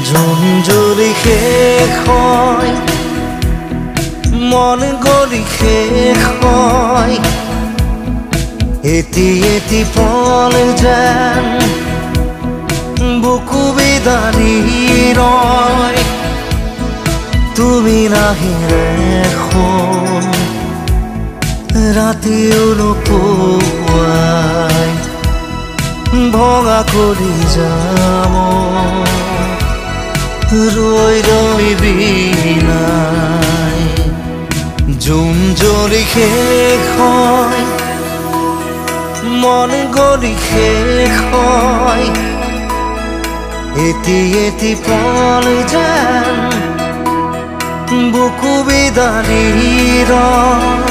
June জুৰি শেষ হয় মন গলি শেষ হয় এটি এটি পল যেন বুকু বিদাৰি ৰয় তুমি নাহিলে এখন ৰাতিও নোপোৱাই ভঙা কৰি যাম ৰৈ ৰৈ বিনাই জুন জুৰি শেষ হয় মন গলি শেষ হয় এটি এটি পল যেন বুকু বিদাৰি ৰয়